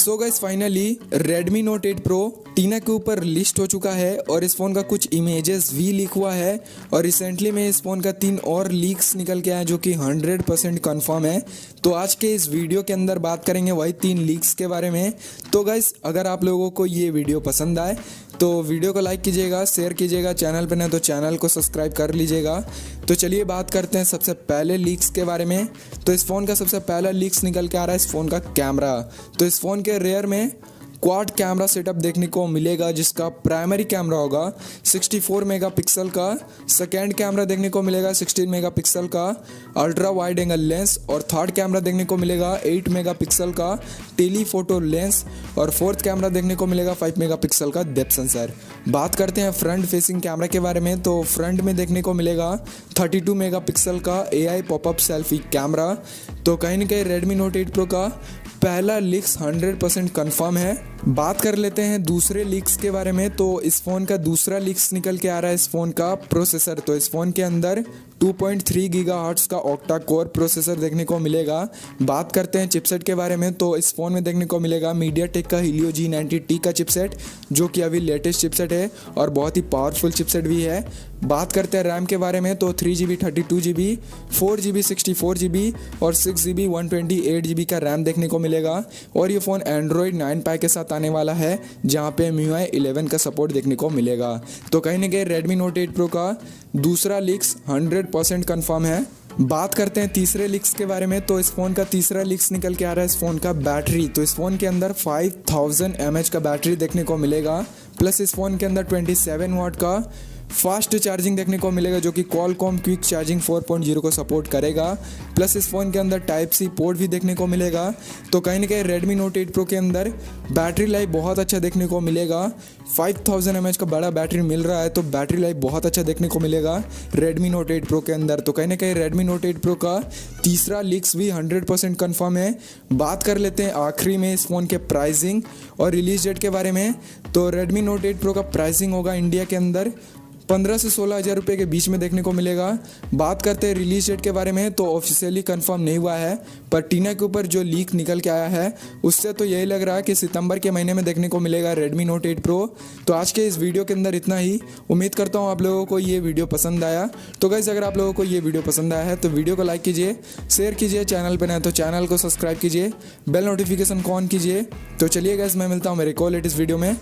So guys finally Redmi Note 8 Pro टीना के ऊपर list हो चुका है और इस फ़ोन का कुछ इमेजेस भी लीक हुआ है और रिसेंटली में इस फ़ोन का 3 और लीक्स निकल के आया जो कि 100% कंफर्म है। तो आज के इस वीडियो के अंदर बात करेंगे वही 3 लीक्स के बारे में। तो गाइस अगर आप लोगों को ये वीडियो पसंद आए तो वीडियो को लाइक कीजिएगा, शेयर कीजिएगा, चैनल पर नहीं तो चैनल को सब्सक्राइब कर लीजिएगा। तो चलिए बात करते हैं सबसे पहले लीक्स के बारे में। तो इस फ़ोन का सबसे पहला लीक्स निकल के आ रहा है इस फ़ोन का कैमरा। तो इस फ़ोन के रेयर में क्वाड कैमरा सेटअप देखने को मिलेगा जिसका प्राइमरी कैमरा होगा 64 मेगापिक्सल का, सेकेंड कैमरा देखने को मिलेगा 16 मेगापिक्सल का अल्ट्रा वाइड एंगल लेंस और थर्ड कैमरा देखने को मिलेगा 8 मेगापिक्सल का टेलीफोटो लेंस और फोर्थ कैमरा देखने को मिलेगा 5 मेगापिक्सल का डेप्थ सेंसर। बात करते हैं फ्रंट फेसिंग कैमरा के बारे में। तो फ्रंट में देखने को मिलेगा 32 मेगापिक्सल का AI पॉपअप सेल्फी कैमरा। तो कहीं ना कहीं Redmi Note 8 Pro का पहला लीक्स 100% कंफर्म है। बात कर लेते हैं दूसरे लीक्स के बारे में। तो इस फ़ोन का दूसरा लीक्स निकल के आ रहा है इस फ़ोन का प्रोसेसर। तो इस फ़ोन के अंदर 2.3 गीगाहर्ट्ज़ का ऑक्टा कोर प्रोसेसर देखने को मिलेगा। बात करते हैं चिपसेट के बारे में। तो इस फ़ोन में देखने को मिलेगा MediaTek का Helio G90T का चिपसेट जो कि अभी लेटेस्ट चिपसेट है और बहुत ही पावरफुल चिपसेट भी है। बात करते हैं रैम के बारे में। तो 3GB 32GB 4GB 64GB और 6GB 128GB का रैम देखने को मिलेगा और ये फ़ोन Android 9 Pie के साथ आने वाला है जहाँ पे MIUI 11 का सपोर्ट देखने को मिलेगा। तो कहीं ना कहीं Redmi Note 8 Pro का दूसरा लीक्स 100% कंफर्म है। बात करते हैं तीसरे लीक्स के बारे में। तो इस फ़ोन का तीसरा लीक्स निकल के आ रहा है इस फ़ोन का बैटरी। तो इस फ़ोन के अंदर 5000 mAh का बैटरी देखने को मिलेगा प्लस इस फ़ोन के अंदर 27 वाट का फास्ट चार्जिंग देखने को मिलेगा जो कि Qualcomm क्विक चार्जिंग 4.0 को सपोर्ट करेगा प्लस इस फ़ोन के अंदर Type-C पोर्ट भी देखने को मिलेगा। तो कहीं ना कहीं Redmi Note 8 Pro के अंदर बैटरी लाइफ बहुत अच्छा देखने को मिलेगा। 5000 mAh का बड़ा बैटरी मिल रहा है तो बैटरी लाइफ बहुत अच्छा देखने को मिलेगा Redmi Note 8 Pro के अंदर। तो कहीं ना कहीं Redmi Note 8 Pro का तीसरा लीक्स भी 100% कन्फर्म है। बात कर लेते हैं आखिरी में इस फ़ोन के प्राइसिंग और रिलीज डेट के बारे में। तो Redmi Note 8 Pro का प्राइसिंग होगा इंडिया के अंदर 15 से 16 हज़ार रुपये के बीच में देखने को मिलेगा। बात करते हैं रिलीज डेट के बारे में। तो ऑफिशियली कंफर्म नहीं हुआ है पर टीना के ऊपर जो लीक निकल के आया है उससे तो यही लग रहा है कि सितंबर के महीने में देखने को मिलेगा Redmi Note 8 Pro। तो आज के इस वीडियो के अंदर इतना ही। उम्मीद करता हूँ आप लोगों को ये वीडियो पसंद आया। तो गाइस अगर आप लोगों को ये वीडियो पसंद आया है तो वीडियो को लाइक कीजिए, शेयर कीजिए, चैनल पर नए तो चैनल को सब्सक्राइब कीजिए, बेल नोटिफिकेशन को ऑन कीजिए। तो चलिए गाइस मैं मिलता हूँ मेरे को लेटेस्ट वीडियो में।